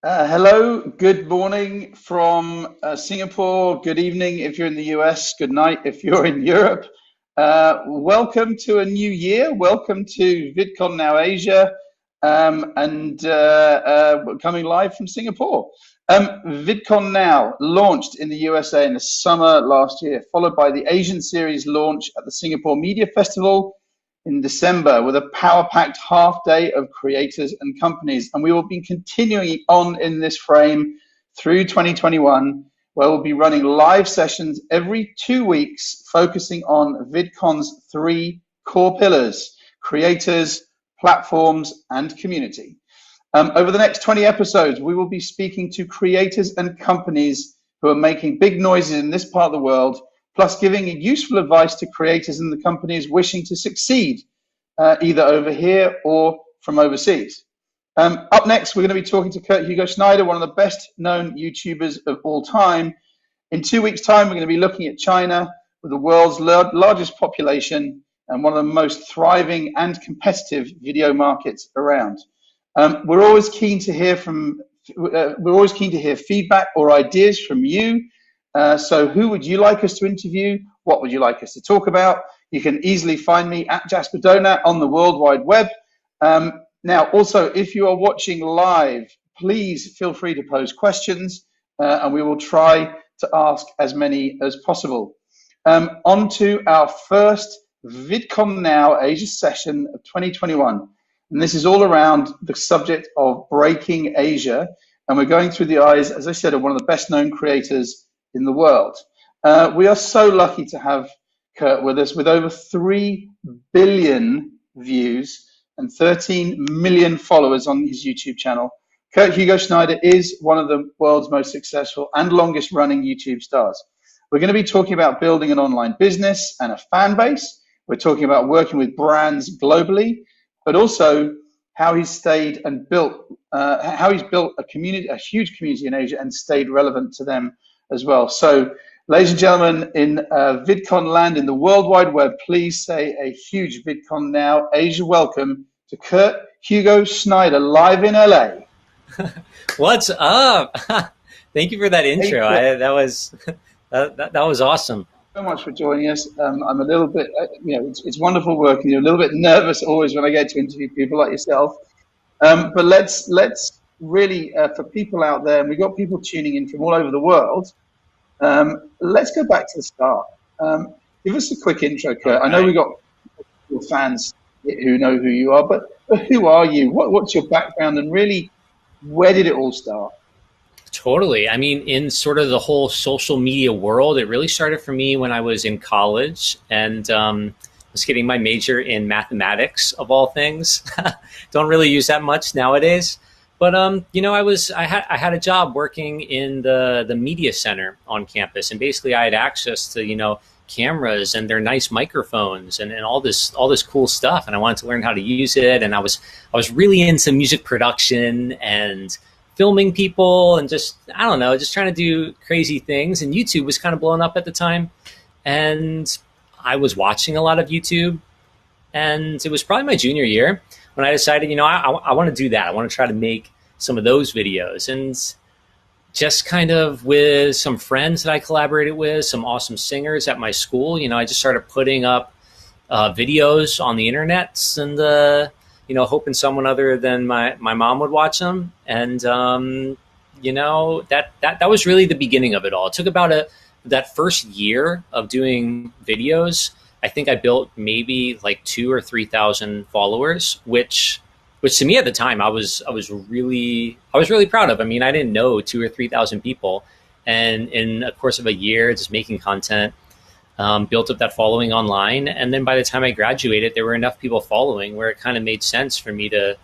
Hello, good morning from Singapore. Good evening if you're in the US. Good night if you're in Europe. Welcome to a new year. Welcome to VidconNow Asia, we're coming live from Singapore. VidconNow launched in the USA in the summer last year, followed by the Asian series launch at the Singapore Media Festival in December with a power-packed half day of creators and companies. And we will be continuing on in this frame through 2021, where we'll be running live sessions every 2 weeks, focusing on VidCon's three core pillars: creators, platforms, and community. Over the next 20 episodes, we will be speaking to creators and companies who are making big noises in this part of the world, plus giving useful advice to creators and the companies wishing to succeed, either over here or from overseas. Up next, we're going to be talking to Hugo Schneider, one of the best known YouTubers of all time. In 2 weeks' time, we're going to be looking at China, with the world's largest population and one of the most thriving and competitive video markets around. We're always keen to hear feedback or ideas from you. So who would you like us to interview? What would you like us to talk about? You can easily find me at Jasper Donat on the World Wide Web. Now, also, if you are watching live, please feel free to pose questions, and we will try to ask as many as possible. On to our first VidconNow Asia session of 2021. And this is all around the subject of breaking Asia. And we're going through the eyes, as I said, of one of the best known creators in the world. We are so lucky to have Kurt with us, with over 3 billion views and 13 million followers on his YouTube channel. Kurt Hugo Schneider is one of the world's most successful and longest running YouTube stars. We're going to be talking about building an online business and a fan base. We're talking about working with brands globally, but also how he's stayed and built, how he's built a community, a huge community in Asia, and stayed relevant to them as well. So, ladies and gentlemen, in VidCon land, in the World Wide Web, please say a huge VidconNow Asia welcome to Kurt Hugo Schneider, live in LA. What's up? Thank you for that intro. That was awesome. So much for joining us. I'm a little bit, it's wonderful working. You're a little bit nervous always when I get to interview people like yourself. But let's really, for people out there, and we've got people tuning in from all over the world. Let's go back to the start. Give us a quick intro, Kurt. I know we've got fans who know who you are, but who are you? What's your background, and really, where did it all start? Totally. I mean, in sort of the whole social media world, it really started for me when I was in college and was getting my major in mathematics, of all things. Don't really use that much nowadays. But, I had a job working in the media center on campus. And basically, I had access to, cameras and their nice microphones and all this cool stuff. And I wanted to learn how to use it. And I was really into music production and filming people and just trying to do crazy things. And YouTube was kind of blowing up at the time. And I was watching a lot of YouTube. And it was probably my junior year when I decided, I want to do that. I want to try to make some of those videos. And just kind of with some friends that I collaborated with, some awesome singers at my school, I just started putting up videos on the internet and, hoping someone other than my mom would watch them. And, that was really the beginning of it all. It took about that first year of doing videos. I think I built maybe like 2,000 or 3,000 followers, which to me at the time I was really proud of. I mean, I didn't know 2,000 or 3,000 people, and in a course of a year, just making content, built up that following online. And then by the time I graduated, there were enough people following where it kind of made sense for me to,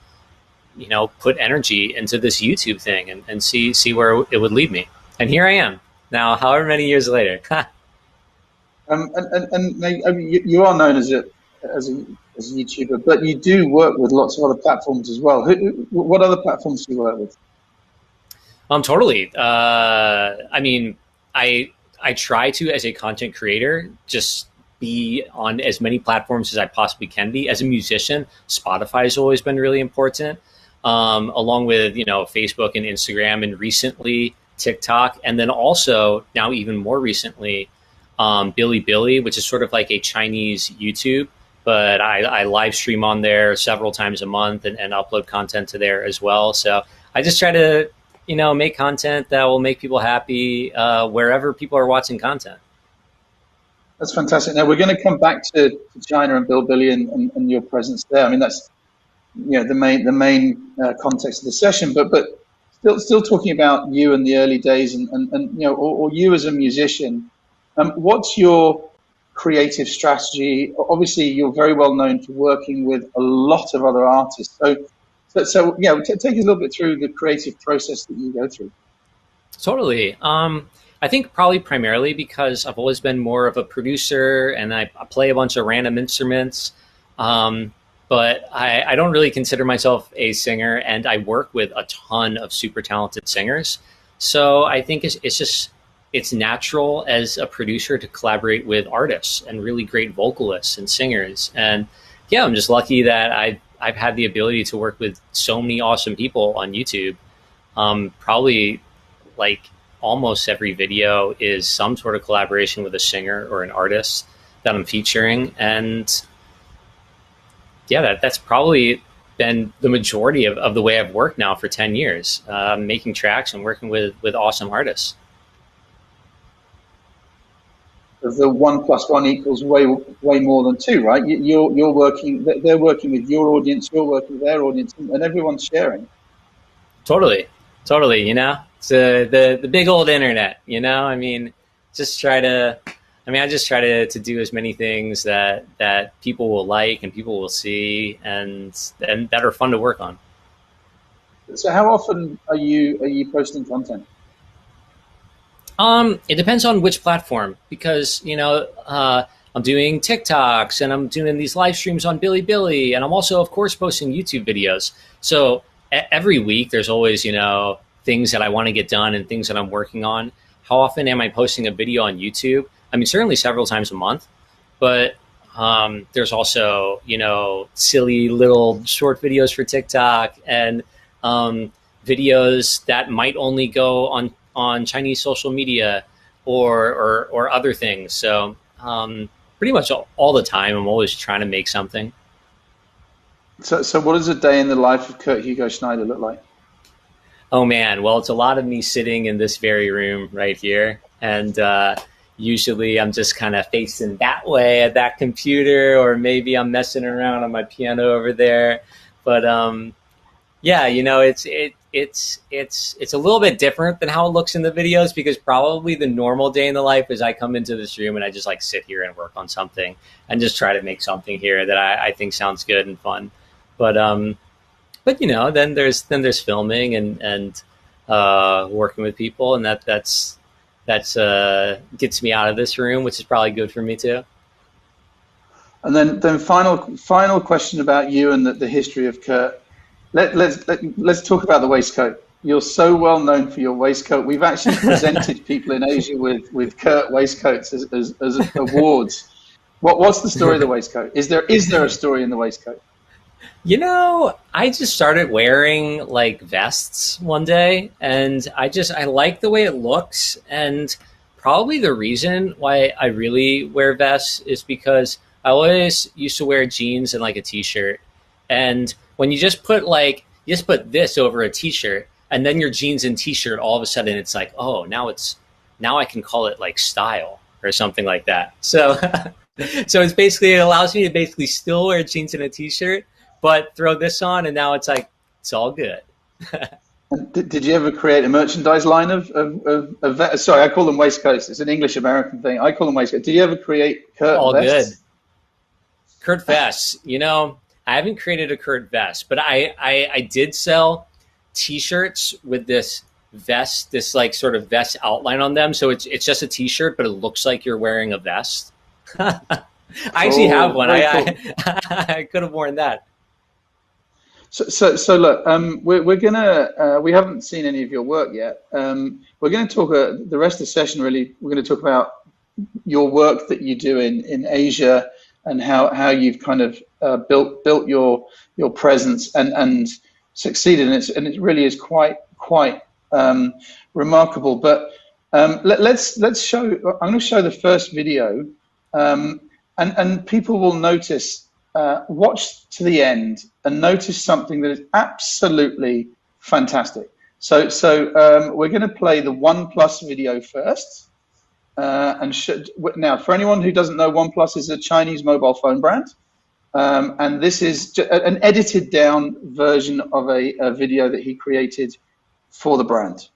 put energy into this YouTube thing and see where it would lead me. And here I am now, however many years later. You are known as a YouTuber, but you do work with lots of other platforms as well. What other platforms do you work with? Totally. I mean, I try to, as a content creator, just be on as many platforms as I possibly can be. As a musician, Spotify has always been really important. along with, Facebook and Instagram, and recently TikTok, and then also now even more recently, Bilibili, which is sort of like a Chinese YouTube, but I live stream on there several times a month and upload content to there as well. So I just try to, make content that will make people happy wherever people are watching content. That's fantastic. Now we're going to come back to China and Bilibili and your presence there. I mean, that's the main context of the session, but still talking about you and the early days and or you as a musician. What's your creative strategy? Obviously, you're very well known for working with a lot of other artists. Take us a little bit through the creative process that you go through. Totally. I think probably primarily because I've always been more of a producer and I play a bunch of random instruments. But I don't really consider myself a singer, and I work with a ton of super talented singers. So I think it's natural as a producer to collaborate with artists and really great vocalists and singers. And yeah, I'm just lucky that I've had the ability to work with so many awesome people on YouTube. Probably like almost every video is some sort of collaboration with a singer or an artist that I'm featuring. And yeah, that's probably been the majority of the way I've worked now for 10 years, making tracks and working with awesome artists. The 1 + 1 equals way more than 2, right? You're working, they're working with your audience, you're working with their audience, and everyone's sharing. Totally. It's the big old internet, I mean, I just try to do as many things that people will like and people will see and that are fun to work on. So how often are you posting content? It depends on which platform, because I'm doing TikToks and I'm doing these live streams on Bilibili, and I'm also, of course, posting YouTube videos. So every week there's always things that I want to get done and things that I'm working on. How often am I posting a video on YouTube? I mean, certainly several times a month, but there's also, silly little short videos for TikTok and videos that might only go on Chinese social media or other things. So pretty much all the time, I'm always trying to make something. So what does a day in the life of Kurt Hugo Schneider look like? Oh, man. Well, it's a lot of me sitting in this very room right here. And usually I'm just kind of facing that way at that computer, or maybe I'm messing around on my piano over there. But yeah, it's a little bit different than how it looks in the videos, because probably the normal day in the life is I come into this room and I just like sit here and work on something and just try to make something here that I think sounds good and fun. But then there's filming and working with people, and that's gets me out of this room, which is probably good for me too. And then final question about you and the history of Kurt. Let's talk about the waistcoat. You're so well known for your waistcoat. We've actually presented people in Asia with Kurt waistcoats as awards. What's the story of the waistcoat? Is there a story in the waistcoat? I just started wearing like vests one day, and I like the way it looks. And probably the reason why I really wear vests is because I always used to wear jeans and like a t-shirt. And when you just put this over a t-shirt and then your jeans and t-shirt, all of a sudden it's like, oh, now I can call it like style or something like that. So, so it allows me to basically still wear jeans and a t-shirt, but throw this on, and now it's like, it's all good. Did you ever create a merchandise line of sorry, I call them waistcoats. It's an English American thing. I call them waistcoats. Did you ever create Kurt all vests? Good. Kurt vests. I haven't created a Kurt vest, but I did sell t-shirts with this vest, this like sort of vest outline on them. So it's just a t-shirt, but it looks like you're wearing a vest. I actually have one. I could have worn that. So look, we're gonna we haven't seen any of your work yet. We're going to talk the rest of the session. Really, we're going to talk about your work that you do in Asia and how you've kind of built your presence and succeeded, and it really is quite remarkable. But let's show. I'm going to show the first video, and people will notice. Watch to the end and notice something that is absolutely fantastic. So we're going to play the OnePlus video first. Now, for anyone who doesn't know, OnePlus is a Chinese mobile phone brand. And this is an edited down version of a video that he created for the brand.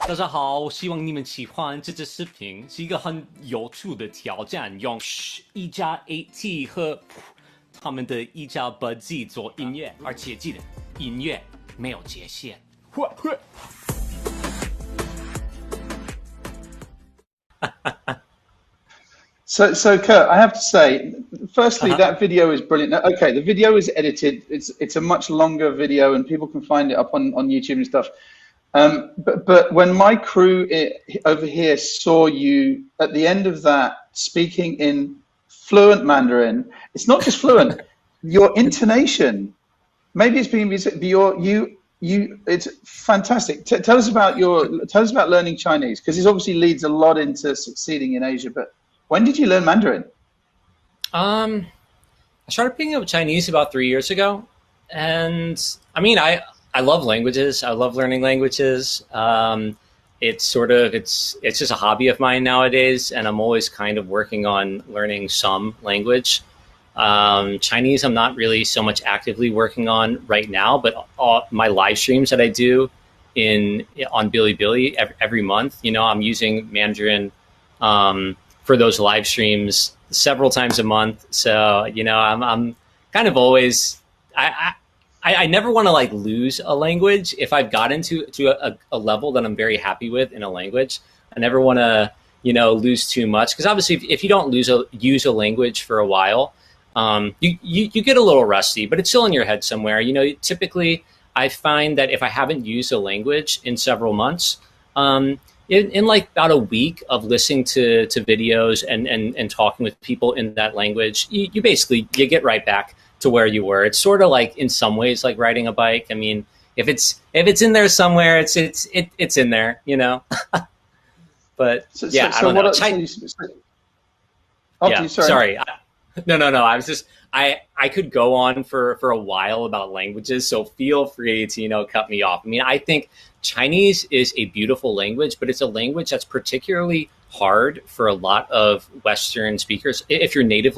大家好，我希望你们喜欢这支视频，是一个很有趣的挑战，用一加 AT 和他们的一加 Buds 做音乐，而且记得音乐没有界限。So Kurt, I have to say, firstly, that video is brilliant. Okay, the video is edited. It's a much longer video, and people can find it up on YouTube and stuff. But when my crew over here saw you at the end of that speaking in fluent Mandarin, it's not just fluent. Your intonation, maybe it's being it's fantastic. Tell us about learning Chinese, because this obviously leads a lot into succeeding in Asia. But when did you learn Mandarin? I started picking up Chinese about 3 years ago, and I mean, I love languages. I love learning languages. It's just a hobby of mine nowadays, and I'm always kind of working on learning some language. Chinese, I'm not really so much actively working on right now, but all my live streams that I do on Bilibili every month, I'm using Mandarin for those live streams several times a month. So, I'm kind of always, I never want to lose a language. If I've gotten to a level that I'm very happy with in a language, I never want to, lose too much. Because obviously if you don't use a language for a while, you get a little rusty, but it's still in your head somewhere. Typically I find that if I haven't used a language in several months, in about a week of listening to videos and talking with people in that language, you basically get right back to where you were. It's sort of in some ways like riding a bike. I mean, if it's in there somewhere, it's in there, But I don't know. Sorry. No. I was just I could go on for a while about languages, so feel free to cut me off. I mean, I think Chinese is a beautiful language, but it's a language that's particularly hard for a lot of Western speakers. If your native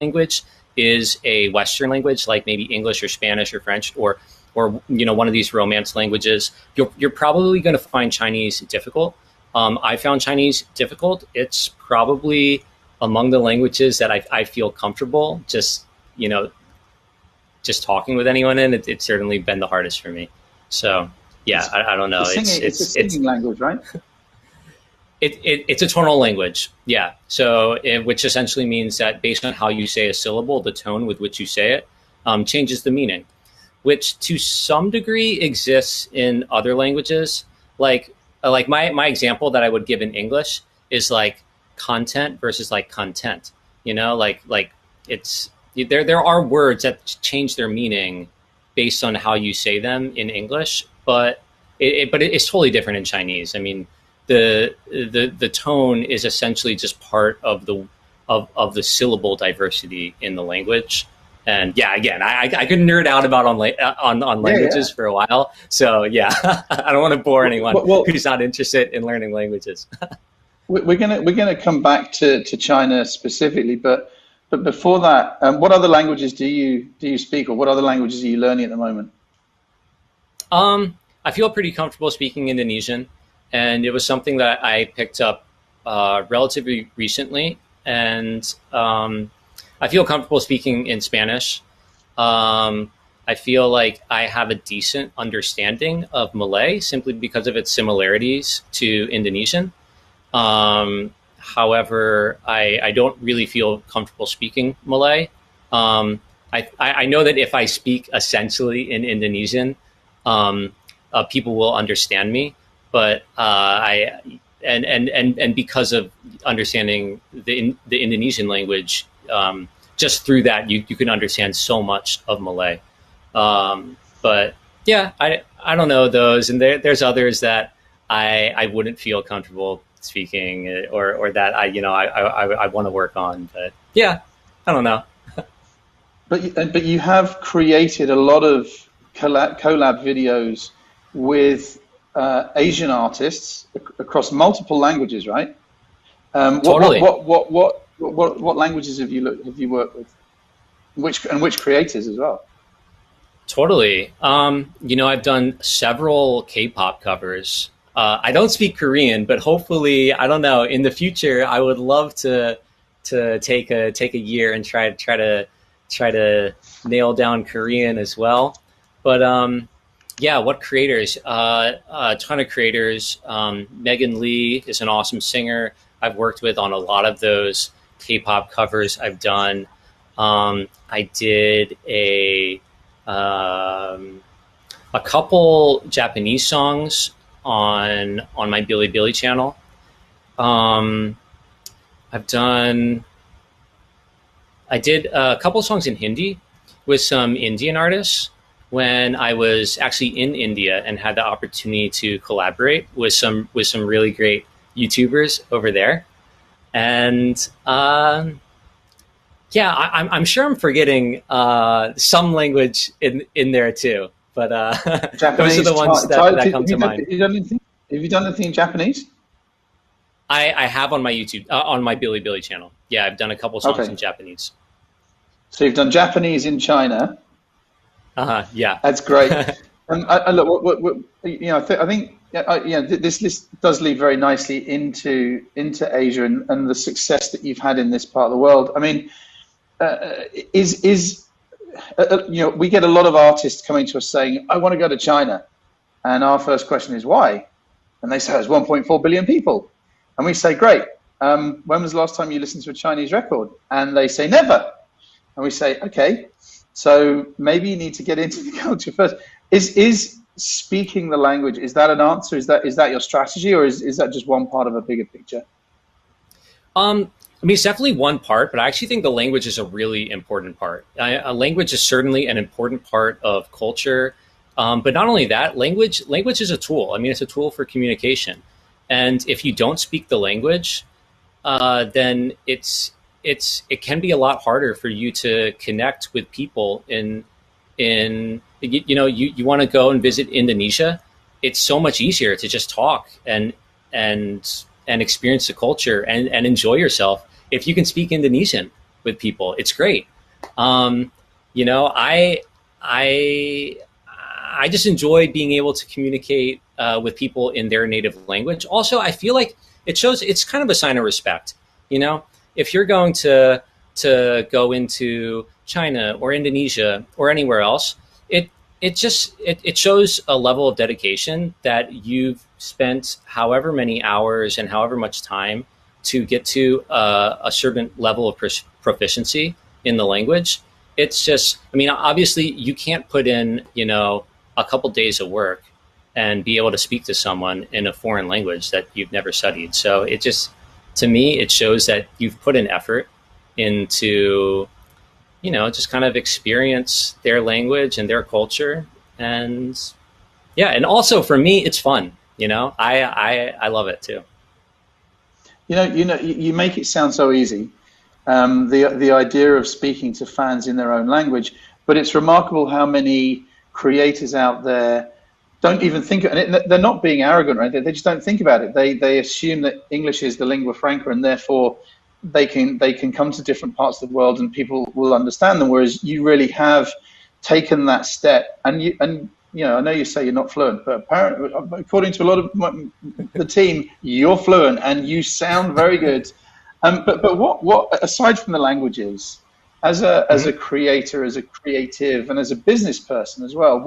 language is a Western language, like maybe English or Spanish or French or one of these Romance languages, you're probably going to find Chinese difficult. I found Chinese difficult. It's probably among the languages that I feel comfortable just talking with anyone in. It's certainly been the hardest for me. So yeah, I don't know. It's a singing language, right? It's a tonal language, yeah. So, which essentially means that based on how you say a syllable, the tone with which you say it changes the meaning, which to some degree exists in other languages. Like my example that I would give in English is content versus content. It's there are words that change their meaning based on how you say them in English, but it's totally different in Chinese. I mean, the tone is essentially just part of of the syllable diversity in the language. And yeah, again, I could nerd out about on languages for a while. So yeah, I don't want to bore anyone who's not interested in learning languages. we're gonna come back to China specifically, but before that, what other languages do you speak, or what other languages are you learning at the moment? I feel pretty comfortable speaking Indonesian, and it was something that I picked up relatively recently, and I feel comfortable speaking in Spanish. I feel like I have a decent understanding of Malay simply because of its similarities to Indonesian. However, I don't really feel comfortable speaking Malay. I know that if I speak essentially in Indonesian, people will understand me, but and because of understanding the Indonesian language, just through that you can understand so much of Malay. But yeah, I don't know those, and there's others that I wouldn't feel comfortable speaking, or that I want to work on. But yeah, I don't know. But you have created a lot of collab videos with Asian artists across multiple languages, right? Totally. What languages have you worked with? Which creators as well? Totally. I've done several K-pop covers. I don't speak Korean, but hopefully, I don't know, in the future, I would love to take a year and try to nail down Korean as well. But yeah, what creators? A ton of creators. Megan Lee is an awesome singer I've worked with on a lot of those K-pop covers I've done. I did a couple Japanese songs on my Bilibili channel. I did a couple songs in Hindi with some Indian artists when I was actually in India and had the opportunity to collaborate with some really great YouTubers over there. And yeah, I'm sure I'm forgetting some language in there too. But Japanese, those are the ones that come to mind. Have you done anything in Japanese? I have on my YouTube, on my Bilibili channel. Yeah, I've done a couple songs in Japanese. So you've done Japanese in China. Yeah. That's great. And look, I think this list does lead very nicely into Asia and the success that you've had in this part of the world. I mean, we get a lot of artists coming to us saying, "I want to go to China," and our first question is why? And they say, "There's 1.4 billion people," and we say, "Great. When was the last time you listened to a Chinese record?" And they say, "Never." And we say, "Okay, so maybe you need to get into the culture first." Is speaking the language, is that an answer? Is that your strategy, or is that just one part of a bigger picture? I mean, it's definitely one part, but I actually think the language is a really important part. A language is certainly an important part of culture, but not only that, language is a tool. I mean, it's a tool for communication, and if you don't speak the language, then it can be a lot harder for you to connect with people you want to go and visit Indonesia. It's so much easier to just talk and experience the culture and enjoy yourself if you can speak Indonesian with people. It's great. I just enjoy being able to communicate with people in their native language. Also, I feel like it's kind of a sign of respect. If you're going to go into China or Indonesia or anywhere else, it shows a level of dedication that you've spent however many hours and however much time to get to a certain level of proficiency in the language. It's just, I mean, obviously you can't put in, a couple days of work and be able to speak to someone in a foreign language that you've never studied. So it just, to me, it shows that you've put an effort into, just kind of experience their language and their culture. And yeah, and also for me, it's fun. I love it too. You make it sound so easy. the idea of speaking to fans in their own language. But it's remarkable how many creators out there don't even think, and they're not being arrogant, right? They just don't think about it. They assume that English is the lingua franca, and therefore they can come to different parts of the world and people will understand them. Whereas you really have taken that step, and you know, I know you say you're not fluent, but apparently, according to a lot of the team, you're fluent and you sound very good. But what aside from the languages, as a creator, as a creative, and as a business person as well,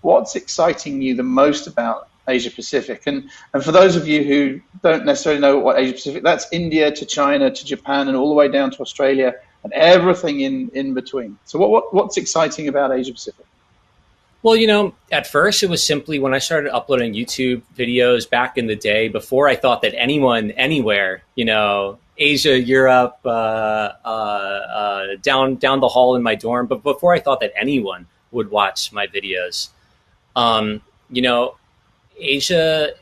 what's exciting you the most about Asia Pacific? And for those of you who don't necessarily know what Asia Pacific, that's India to China to Japan and all the way down to Australia and everything in between. So what's exciting about Asia Pacific? Well, you know, at first it was simply when I started uploading YouTube videos back in the day, before I thought that anyone anywhere, you know, Asia, Europe, down the hall in my dorm, but before I thought that anyone would watch my videos, you know, Asia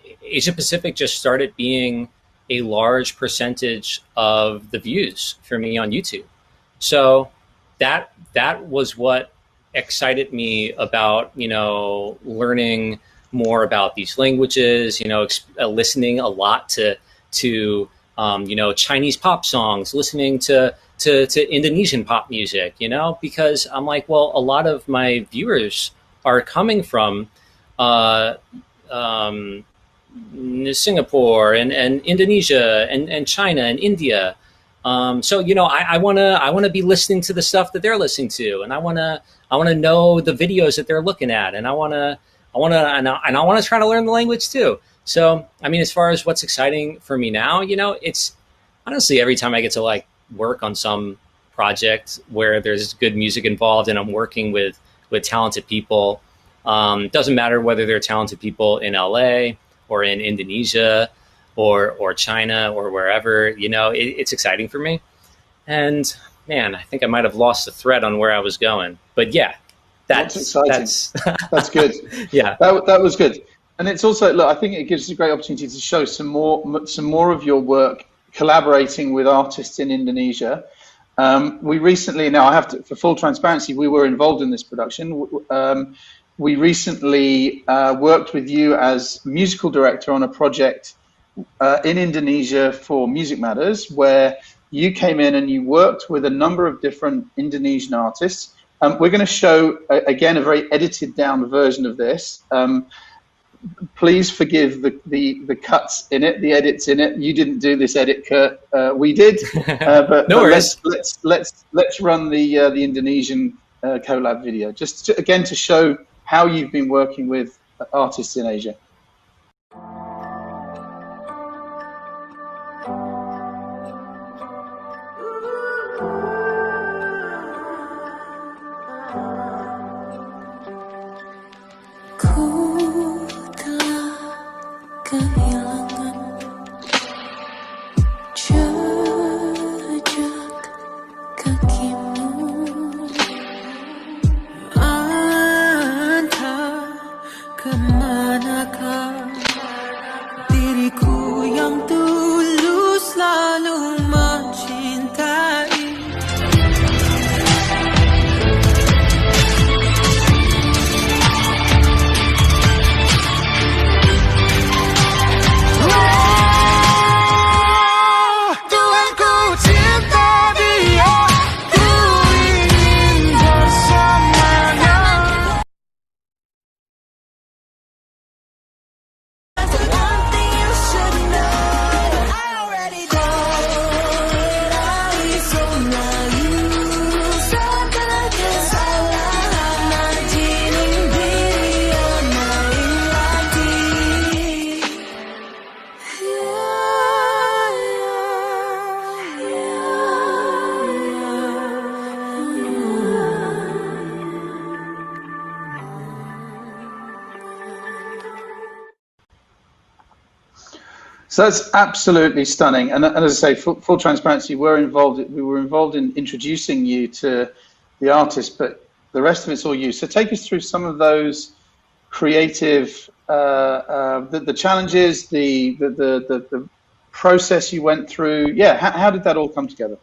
Pacific just started being a large percentage of the views for me on YouTube. So that was what excited me about, you know, learning more about these languages, you know, listening a lot to you know, Chinese pop songs, listening to Indonesian pop music, you know, because I'm like, well, a lot of my viewers are coming from Singapore and Indonesia and China and India. So, you know, I wanna be listening to the stuff that they're listening to, and I wanna know the videos that they're looking at, and I wanna try to learn the language too. So, I mean, as far as what's exciting for me now, you know, it's honestly every time I get to like work on some project where there's good music involved and I'm working with talented people. Doesn't matter whether they're talented people in LA or in Indonesia or China or wherever, you know, it's exciting for me. And man, I think I might have lost the thread on where I was going, but yeah, that's exciting. That's good. Yeah, that was good. And it's also, look, I think it gives us a great opportunity to show some more of your work collaborating with artists in Indonesia. We recently, now I have to, for full transparency, we were involved in this production. We recently worked with you as musical director on a project in Indonesia for Music Matters, where you came in and you worked with a number of different Indonesian artists. We're going to show, again, a very edited down version of this. Please forgive the cuts in it, the edits in it. You didn't do this edit, Kurt. We did. But, no worries. Let's run the Indonesian collab video, just again to show how you've been working with artists in Asia. So that's absolutely stunning. And as I say, full transparency, we were involved in introducing you to the artist, but the rest of it's all you. So take us through some of those creative, the challenges, the process you went through. Yeah, how did that all come together?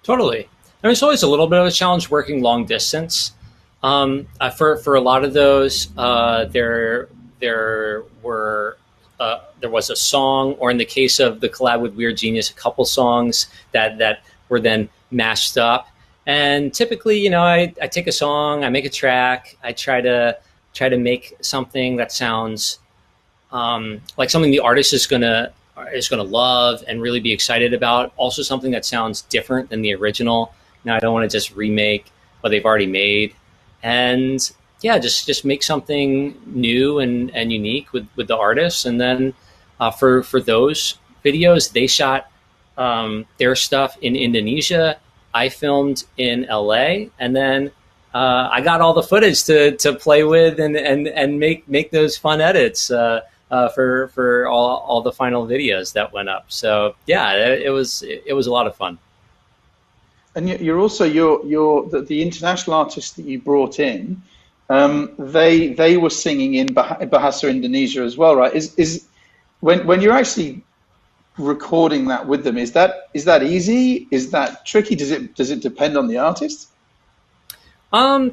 Totally. I mean, it's always a little bit of a challenge working long distance. For a lot of those, there was a song, or in the case of the collab with Weird Genius, a couple songs that were then mashed up. And typically, I take a song, I make a track, I try to make something that sounds like something the artist is gonna love and really be excited about. Also, something that sounds different than the original. I don't want to just remake what they've already made, and yeah, just make something new and unique with the artists. And then for those videos, they shot their stuff in Indonesia. I filmed in LA, and then I got all the footage to play with and make those fun edits for all the final videos that went up. So yeah, it was a lot of fun. And you're also the international artists that you brought in. They were singing in Bahasa Indonesia as well, right? Is when you're actually recording that with them, is that easy? Is that tricky? Does it depend on the artist? Yeah,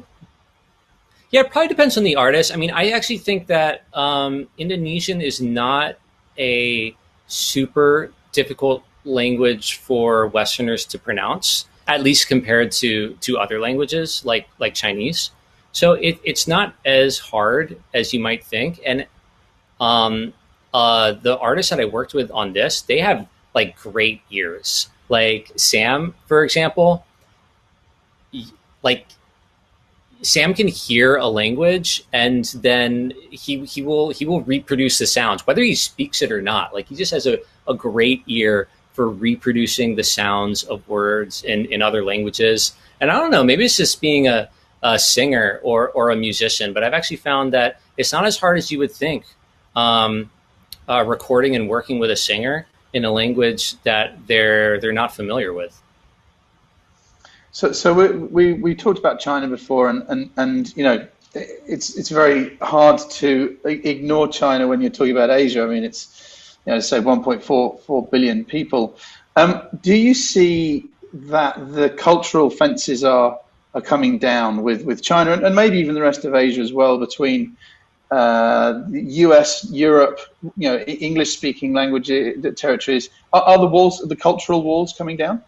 it probably depends on the artist. I mean, I actually think that Indonesian is not a super difficult language for Westerners to pronounce, at least compared to other languages like Chinese. So it's not as hard as you might think. And the artists that I worked with on this, they have like great ears. Like Sam, for example, like Sam can hear a language and then he will reproduce the sounds, whether he speaks it or not. Like he just has a great ear for reproducing the sounds of words in other languages. And I don't know, maybe it's just being a singer or a musician, but I've actually found that it's not as hard as you would think recording and working with a singer in a language that they're not familiar with. So we talked about China before, and it's very hard to ignore China when you're talking about Asia. I mean, it's say 1.44 billion people. Do you see that the cultural fences are coming down with China and maybe even the rest of Asia as well, between the US, Europe, English-speaking language territories? Are the cultural walls coming down?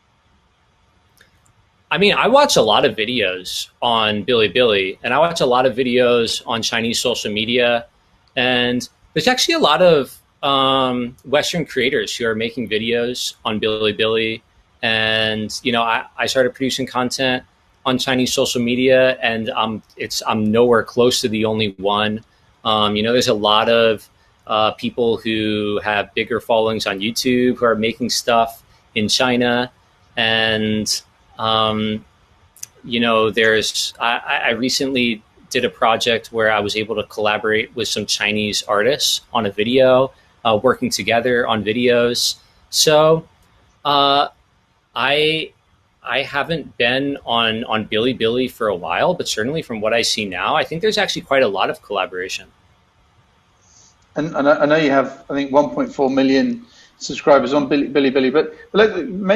I mean, I watch a lot of videos on Bilibili, and I watch a lot of videos on Chinese social media, and there's actually a lot of Western creators who are making videos on Bilibili. And I started producing content on Chinese social media, and I'm nowhere close to the only one. There's a lot of people who have bigger followings on YouTube who are making stuff in China. And I recently did a project where I was able to collaborate with some Chinese artists on a video, working together on videos. So I haven't been on Bilibili for a while, but certainly from what I see now, I think there's actually quite a lot of collaboration. And I know you have, I think, 1.4 million subscribers on Bilibili, but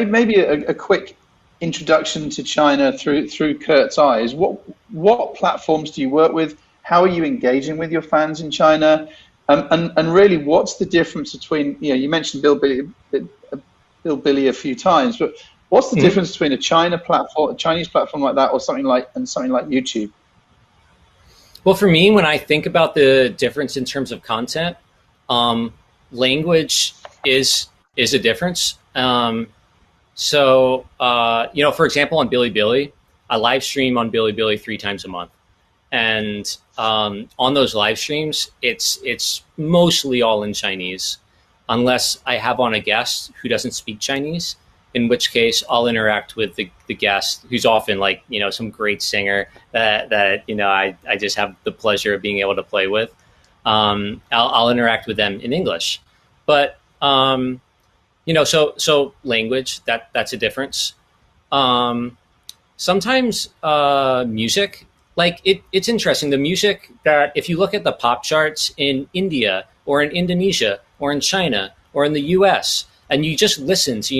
maybe a quick introduction to China through Kurt's eyes. What platforms do you work with? How are you engaging with your fans in China? And really, what's the difference between, you mentioned Bilibili a few times, but what's the difference between a Chinese platform like that, or something like YouTube? Well, for me, when I think about the difference in terms of content, language is a difference. For example, on Bilibili, I live stream on Bilibili 3 times a month. And on those live streams, it's mostly all in Chinese, unless I have on a guest who doesn't speak Chinese, in which case I'll interact with the guest, who's often some great singer that I just have the pleasure of being able to play with. I'll interact with them in English. But so language, that's a difference. Sometimes music, it's interesting. The music that, if you look at the pop charts in India or in Indonesia or in China or in the US, and you just listen to,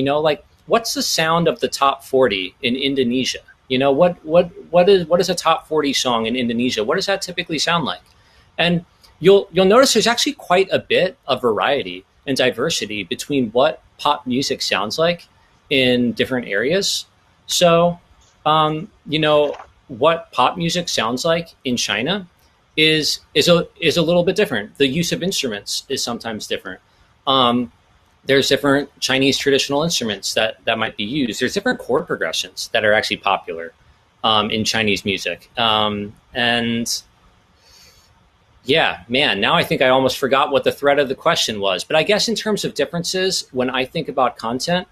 what's the sound of the top 40 in Indonesia? You know, what is a top 40 song in Indonesia? What does that typically sound like? And you'll notice there's actually quite a bit of variety and diversity between what pop music sounds like in different areas. So, you know, what pop music sounds like in China is a little bit different. The use of instruments is sometimes different. There's different Chinese traditional instruments that might be used. There's different chord progressions that are actually popular in Chinese music. And yeah, man, now I think I almost forgot what the thread of the question was. But I guess in terms of differences, when I think about content,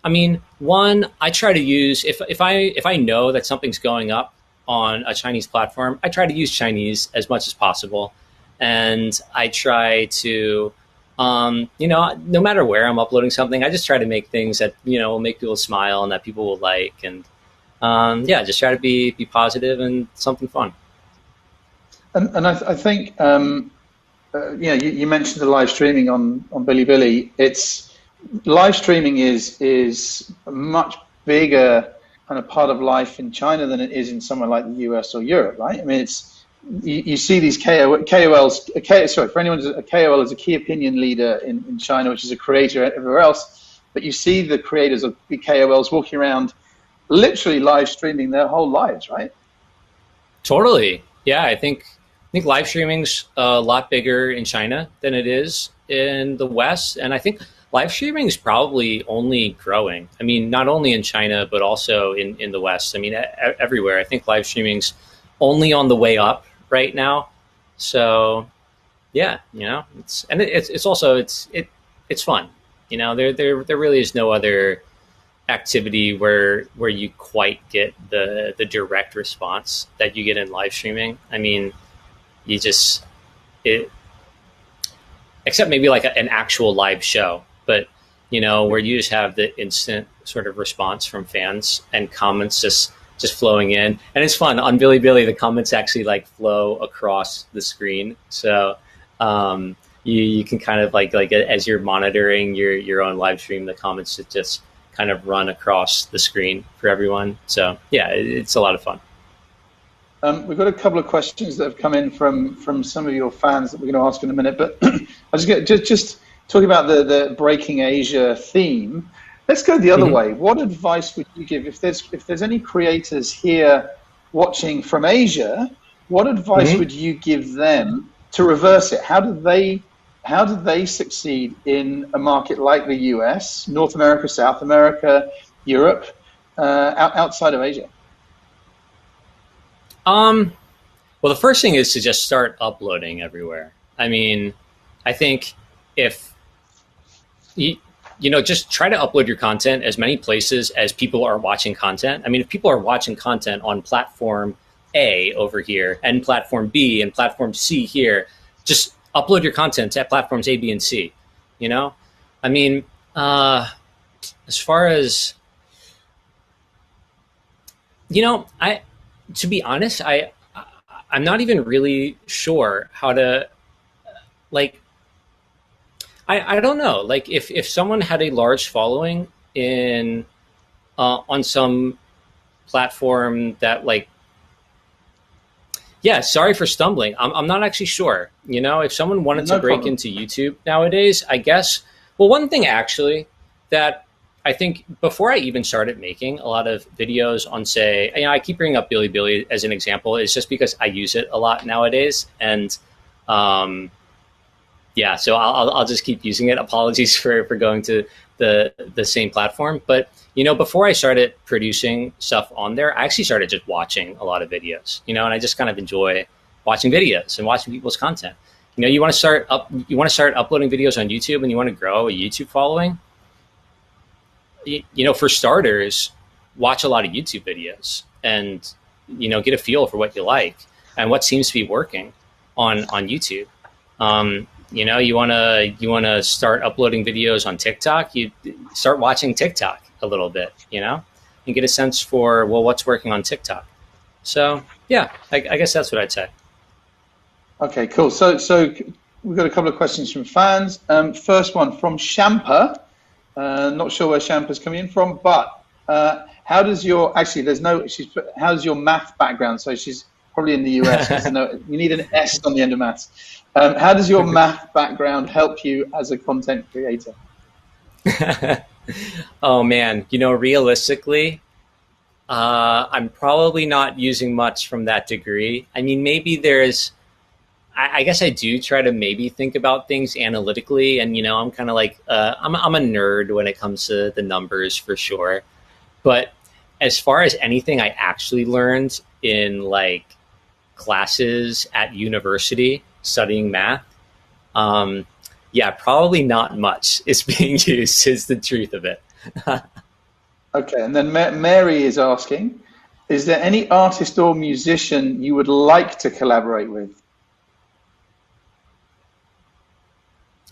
I mean, one, I try to use, if I know that something's going up on a Chinese platform, I try to use Chinese as much as possible. And I try to, you know, no matter where I'm uploading something, I just try to make things that, you know, will make people smile and that people will like. And yeah, just try to be positive and something fun. And I think, yeah, you mentioned the live streaming on Bilibili. It's live streaming is a much bigger kind of part of life in China than it is in somewhere like the US or Europe, right? I mean, it's you see these KOLs. Sorry, for anyone, a KOL is a key opinion leader in China, which is a creator everywhere else. But you see the creators of the KOLs walking around, literally live streaming their whole lives, right? Totally. Yeah, I think live streaming's a lot bigger in China than it is in the West, and I think live streaming is probably only growing. I mean, not only in China but also in the West. I mean, everywhere. I think live streaming's only on the way up right now. So, yeah, you know, it's also fun. You know, there really is no other activity where you quite get the direct response that you get in live streaming. I mean, you just except maybe like an actual live show, but you know, where you just have the instant sort of response from fans and comments just flowing in. And it's fun on Bilibili. The comments actually like flow across the screen, so you can kind of like as you're monitoring your own live stream, the comments just kind of run across the screen for everyone. So yeah, it's a lot of fun. We've got a couple of questions that have come in from some of your fans that we're going to ask in a minute, but I was just talking about the Breaking Asia theme. Let's go the other way. What advice would you give if there's any creators here watching from Asia? What advice would you give them to reverse it? How did they succeed in a market like the US, North America, South America, Europe, outside of Asia? Well, the first thing is to just start uploading everywhere. I mean, I think if you know, just try to upload your content as many places as people are watching content. I mean, if people are watching content on platform A over here and platform B and platform C here, just upload your content to platforms A, B, and C, you know? I mean, as far as, you know, to be honest, I'm not even really sure how to, like, I don't know. Like, if someone had a large following in on some platform that, like, yeah, sorry for stumbling. I'm not actually sure. You know, if someone wanted to break into YouTube nowadays, I guess. Well, one thing actually that I think before I even started making a lot of videos on, say, you know, I keep bringing up Bilibili as an example, is just because I use it a lot nowadays, and yeah, so I'll just keep using it. Apologies for going to the same platform, but you know, before I started producing stuff on there, I actually started just watching a lot of videos, you know, and I just kind of enjoy watching videos and watching people's content. You know, you want to start uploading videos on YouTube and you want to grow a YouTube following. You know, for starters, watch a lot of YouTube videos and, you know, get a feel for what you like and what seems to be working on YouTube. You know, you want to start uploading videos on TikTok, you start watching TikTok a little bit, you know, and get a sense for, well, what's working on TikTok. So yeah, I guess that's what I'd say. Okay, cool. So we've got a couple of questions from fans. First one from Shampa. Not sure where Shampa's coming in from, but how does your, actually there's no, how does your math background, so she's probably in the US, you need an S on the end of maths. How does your math background help you as a content creator? Oh man, realistically, I'm probably not using much from that degree. I mean, maybe I guess I do try to maybe think about things analytically, and I'm kind of like I'm a nerd when it comes to the numbers for sure. But as far as anything I actually learned in like classes at university studying math, yeah, probably not much is being used, is the truth of it. Okay, and then Mary is asking, is there any artist or musician you would like to collaborate with?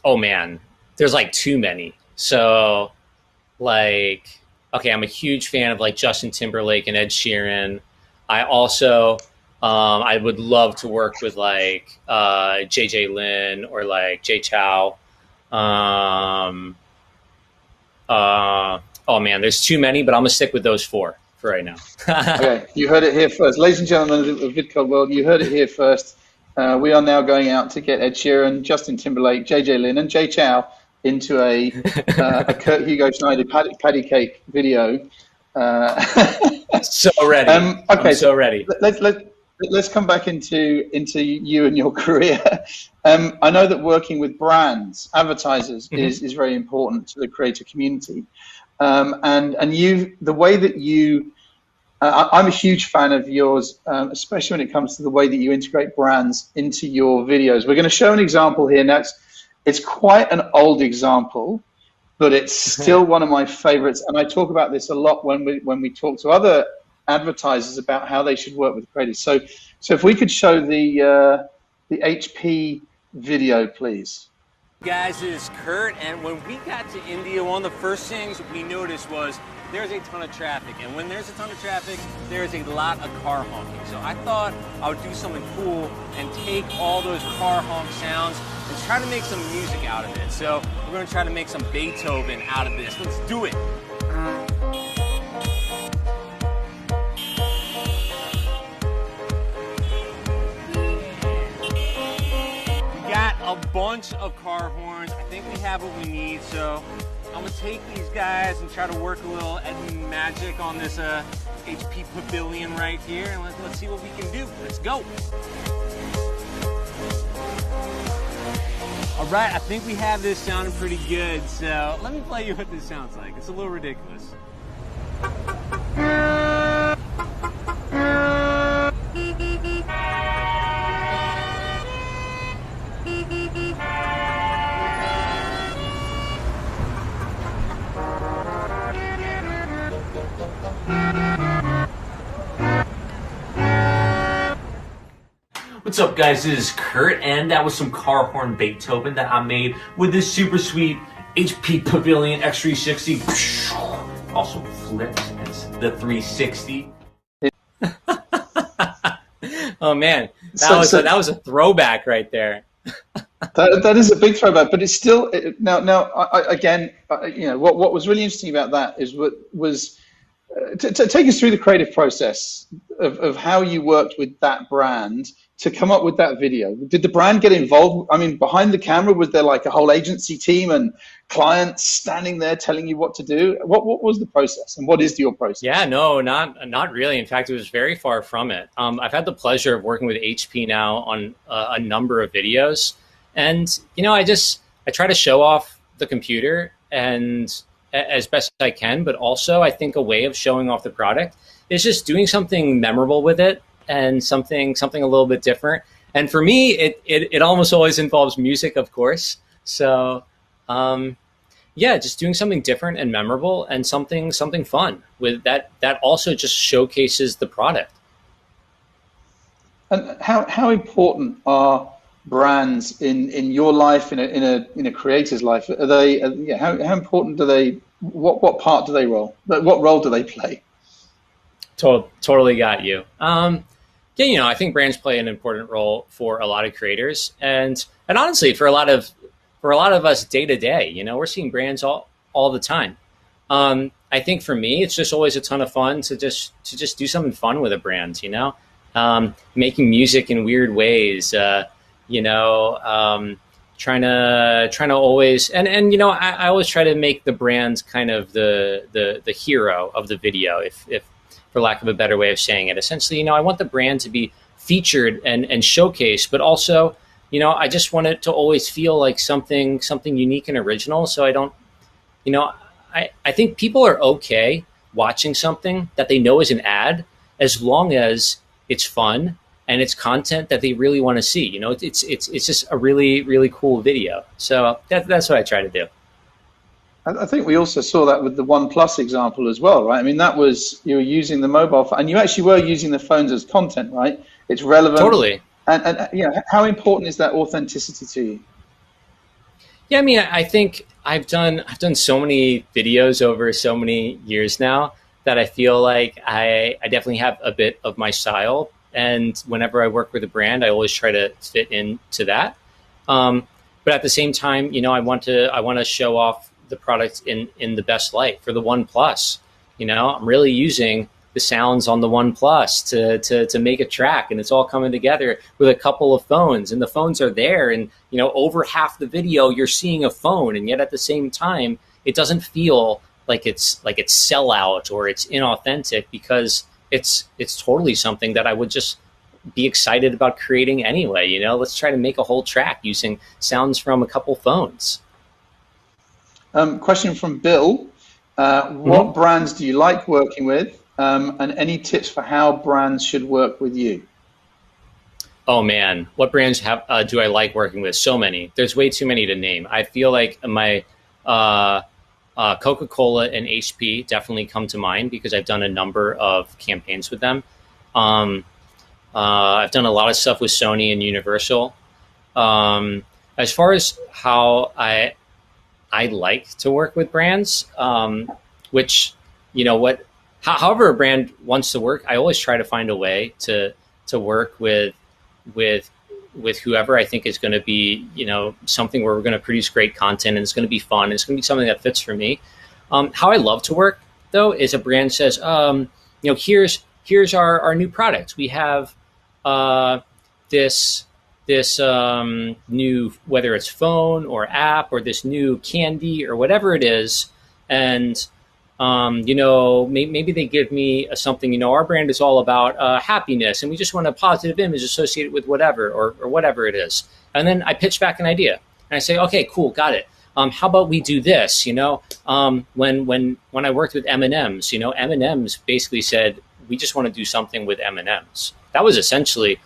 Oh man, there's like too many. So like, okay, I'm a huge fan of like Justin Timberlake and Ed Sheeran. I also, I would love to work with like JJ Lin or like Jay Chow. Oh man, there's too many, but I'm gonna stick with those four for right now. Okay, you heard it here first. Ladies and gentlemen of the VidCon world, you heard it here first. We are now going out to get Ed Sheeran, Justin Timberlake, JJ Lin, and Jay Chow into a Kurt Hugo Schneider patty cake video. So ready. Okay, I'm so ready. Let's come back into you and your career. I know that working with brands, advertisers, is very important to the creator community. And the way that you, I'm a huge fan of yours, especially when it comes to the way that you integrate brands into your videos. We're going to show an example here next. It's quite an old example, but it's still one of my favorites. And I talk about this a lot when we talk to other advertisers about how they should work with creators. So if we could show the HP video, please. Guys, it is Kurt, and when we got to India, one of the first things we noticed was there's a ton of traffic, and when there's a ton of traffic, there's a lot of car honking. So I thought I would do something cool and take all those car honk sounds and try to make some music out of it. So we're going to try to make some Beethoven out of this. Let's do it. A bunch of car horns. I think we have what we need, so I'm gonna take these guys and try to work a little magic on this HP pavilion right here, and let's see what we can do. Let's go. All right, I think we have this sounding pretty good, so let me play you what this sounds like. It's a little ridiculous. What's up, guys? This is Kurt, and that was some car horn Beethoven that I made with this super sweet HP Pavilion X360. Also flips the 360. Oh man, that was a throwback right there. That is a big throwback, but it's still again, what was really interesting about that was to take us through the creative process of how you worked with that brand to come up with that video. Did the brand get involved? I mean, behind the camera, was there like a whole agency team and clients standing there telling you what to do? What was the process, and what is your process? Yeah, no, not really. In fact, it was very far from it. I've had the pleasure of working with HP now on a number of videos, and I try to show off the computer and as best as I can, but also I think a way of showing off the product is just doing something memorable with it and something a little bit different. And for me, it almost always involves music, of course. So yeah, just doing something different and memorable and something fun with that also just showcases the product. And how important are brands in your life, in a creator's life? Are they how important do they, what part do they roll? What role do they play? Totally got you. Yeah, I think brands play an important role for a lot of creators, and honestly, for a lot of us day to day. We're seeing brands all all the time. I think for me, it's just always a ton of fun to just do something fun with a brand, you know, making music in weird ways, you know, trying to always, and you know, I always try to make the brand kind of the hero of the video, if for lack of a better way of saying it. Essentially, you know, I want the brand to be featured and showcased, but also, you know, I just want it to always feel like something unique and original. So I don't, you know, I think people are okay watching something that they know is an ad, as long as it's fun and it's content that they really want to see. You know, it's just a really, really cool video. So that's what I try to do. I think we also saw that with the OnePlus example as well, right? I mean, that was, you were using the mobile phone, and you actually were using the phones as content, right? It's relevant. Totally. And you know, how important is that authenticity to you? Yeah, I mean, I think I've done so many videos over so many years now that I feel like I definitely have a bit of my style. And whenever I work with a brand, I always try to fit into that. But at the same time, you know, I want to show off the product in the best light. For the OnePlus, you know, I'm really using the sounds on the OnePlus to make a track, and it's all coming together with a couple of phones, and the phones are there, and you know, over half the video you're seeing a phone, and yet at the same time it doesn't feel like it's sellout or it's inauthentic, because it's totally something that I would just be excited about creating anyway. You know, let's try to make a whole track using sounds from a couple phones. Question from Bill. What brands do you like working with? And any tips for how brands should work with you? Oh man, what brands do I like working with? So many. There's way too many to name. I feel like my Coca-Cola and HP definitely come to mind, because I've done a number of campaigns with them. I've done a lot of stuff with Sony and Universal. As far as how I like to work with brands, which, you know, however a brand wants to work, I always try to find a way to work with whoever I think is going to be, you know, something where we're going to produce great content, and it's going to be fun, and it's going to be something that fits for me. How I love to work, though, is a brand says, you know, here's our new product. We have this new, whether it's phone or app or this new candy or whatever it is, and you know, maybe they give me something, you know, our brand is all about happiness, and we just want a positive image associated with whatever or whatever it is. And then I pitch back an idea, and I say, okay, cool, got it. How about we do this? You know, when I worked with M&Ms, you know, M&Ms basically said, we just want to do something with M&Ms. That was essentially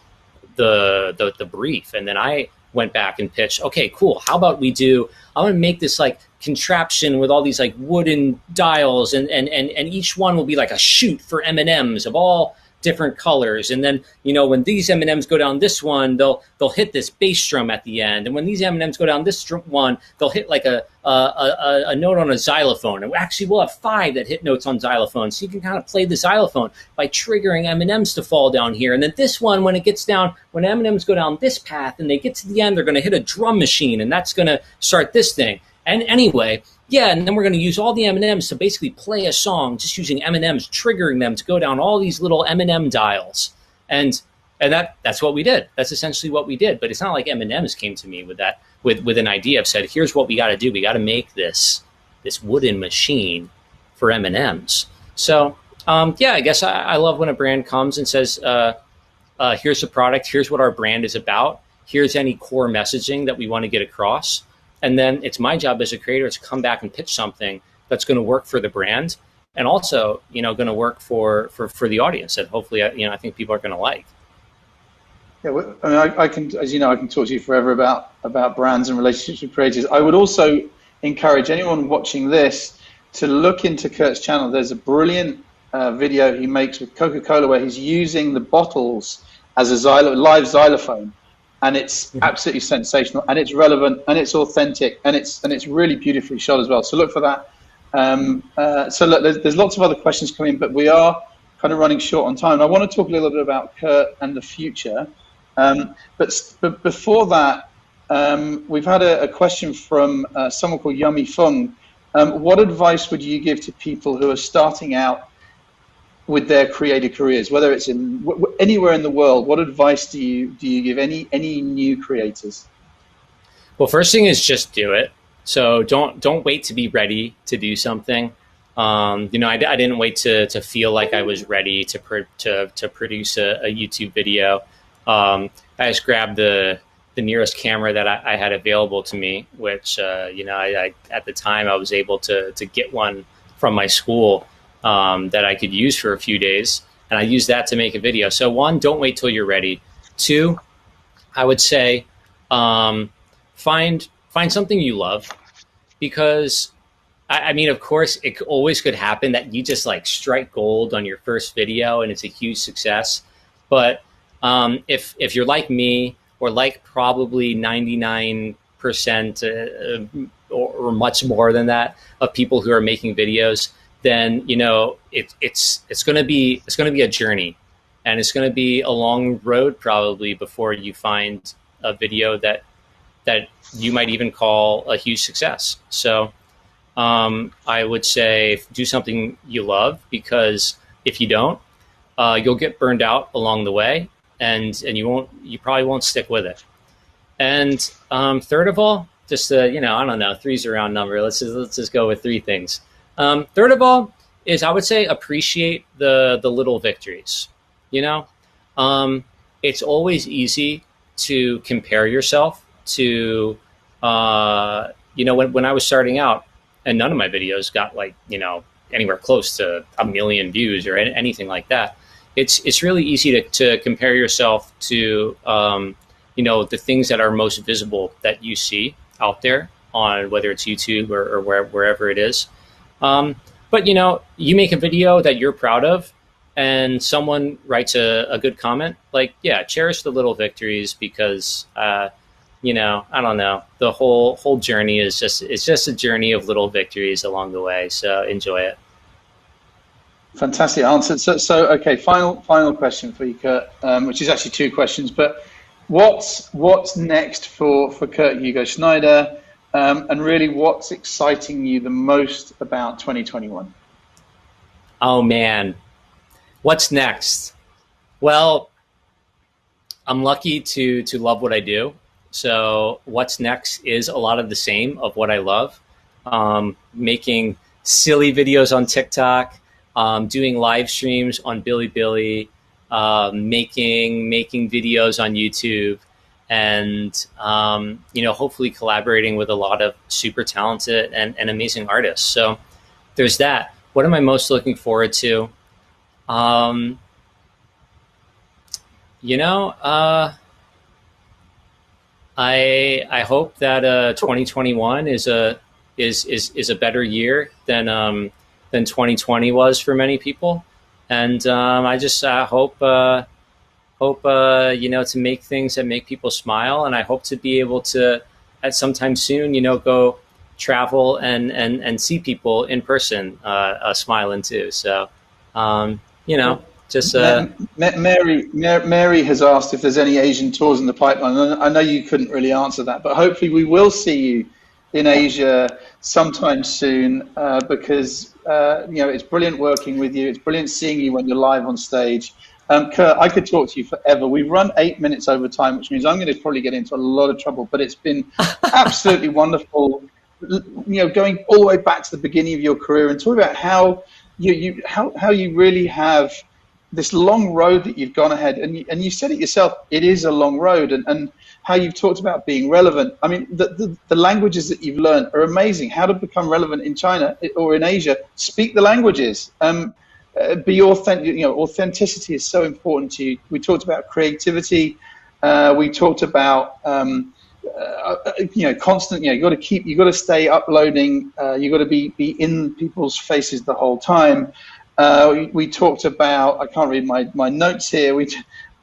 the brief. And then I went back and pitched, okay, cool. How about we do, I'm going to make this like contraption with all these like wooden dials, and each one will be like a chute for M&Ms of all different colors. And then, you know, when these M&Ms go down this one, they'll hit this bass drum at the end. And when these M&Ms go down this one, they'll hit like a note on a xylophone. And actually, we'll have 5 that hit notes on xylophone. So you can kind of play the xylophone by triggering M&Ms to fall down here. And then this one, when M&Ms go down this path and they get to the end, they're going to hit a drum machine, and that's going to start this thing. And anyway, yeah, and then we're going to use all the M&Ms to basically play a song, just using M&Ms, triggering them to go down all these little M&M dials. And that's what we did. That's essentially what we did. But it's not like M&Ms came to me with that, with an idea of said, here's what we got to do. We got to make this wooden machine for M&Ms. So, yeah, I guess I love when a brand comes and says, here's the product. Here's what our brand is about. Here's any core messaging that we want to get across. And then it's my job as a creator to come back and pitch something that's going to work for the brand, and also, you know, going to work for the audience that hopefully, you know, I think people are going to like. Yeah, well, I mean, I can, as you know, I can talk to you forever about brands and relationships with creators. I would also encourage anyone watching this to look into Kurt's channel. There's a brilliant video he makes with Coca-Cola where he's using the bottles as a live xylophone. And it's absolutely sensational, and it's relevant, and it's authentic, and it's really beautifully shot as well. So look for that. So look, there's lots of other questions coming, but we are kind of running short on time. I want to talk a little bit about Kurt and the future. But before that, we've had a question from someone called Yummy Fung, What advice would you give to people who are starting out with their creative careers, whether it's in anywhere in the world? What advice do you give any new creators? Well, first thing is just do it. So don't wait to be ready to do something. I didn't wait to feel like I was ready to produce a YouTube video. I just grabbed the nearest camera that I had available to me, which I at the time I was able to get one from my school that I could use for a few days, and I used that to make a video. So one, don't wait till you're ready. Two, I would say find something you love, because I mean, of course, it always could happen that you just like strike gold on your first video and it's a huge success. But if you're like me, or like probably 99% or much more than that of people who are making videos, then it's going to be a journey, and it's going to be a long road probably before you find a video that you might even call a huge success. So I would say do something you love, because if you don't, you'll get burned out along the way, and you probably won't stick with it. And third of all, just I don't know, three's a round number. Let's just go with three things. Third of all is, I would say, appreciate the little victories. It's always easy to compare yourself to when I was starting out, and none of my videos got anywhere close to 1 million views or anything like that. It's really easy to compare yourself to the things that are most visible that you see out there on, whether it's YouTube or wherever it is. But you make a video that you're proud of, and someone writes a good comment, cherish the little victories, because I don't know, the whole journey is just a journey of little victories along the way. So enjoy it. Fantastic answer. So okay, final question for you, Kurt, which is actually two questions. But what's next for Kurt Hugo Schneider, and really what's exciting you the most about 2021? Oh man, what's next? Well, I'm lucky to love what I do. So what's next is a lot of the same of what I love. Making silly videos on TikTok, doing live streams on Bilibili, making videos on YouTube, and hopefully collaborating with a lot of super talented and amazing artists. So there's that. What am I most looking forward to? I hope that 2021 is a better year than 2020 was for many people, and I just hope to make things that make people smile, and I hope to be able to at sometime soon go travel and see people in person smiling too. So just Mary has asked if there's any Asian tours in the pipeline. I know you couldn't really answer that, but hopefully we will see you in Asia sometime soon, because it's brilliant working with you. It's brilliant seeing you when you're live on stage. Kurt, I could talk to you forever. We've run 8 minutes over time, which means I'm going to probably get into a lot of trouble, but it's been absolutely wonderful, going all the way back to the beginning of your career and talking about how you really have this long road that you've gone ahead, and you said it yourself, it is a long road, and how you've talked about being relevant. I mean, the languages that you've learned are amazing. How to become relevant in China or in Asia, speak the languages, be authentic. Authenticity is so important to you. We talked about creativity. We talked about constant. You got to stay uploading. You got to be in people's faces the whole time. We talked about, I can't read my notes here.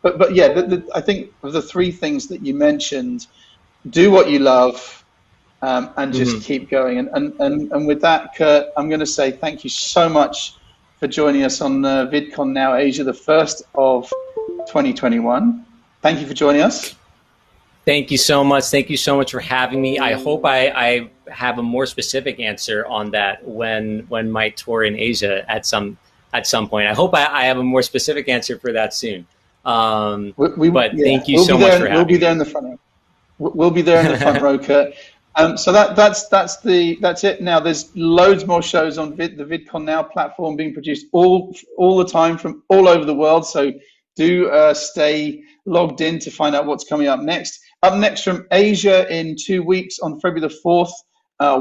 But yeah, I think of the three things that you mentioned, do what you love, and just keep going. And with that, Kurt, I'm going to say thank you so much for joining us on VidconNow Asia, the first of 2021. Thank you for joining us. Thank you so much. Thank you so much for having me. I hope I have a more specific answer on that when my tour in Asia at some point. I hope I have a more specific answer for that soon. But thank you so much for having me. We'll be there in the front row. We'll be there in the front row, Kurt. So that's it. Now there's loads more shows on the VidconNow platform being produced all the time from all over the world. So do stay logged in to find out what's coming up next. Up next from Asia in 2 weeks on February the 4th,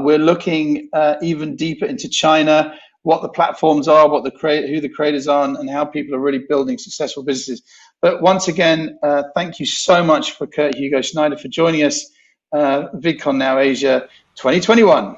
we're looking even deeper into China, what the platforms are, who the creators are, and how people are really building successful businesses. But once again, thank you so much for Kurt Hugo Schneider for joining us. VidconNow Asia 2021.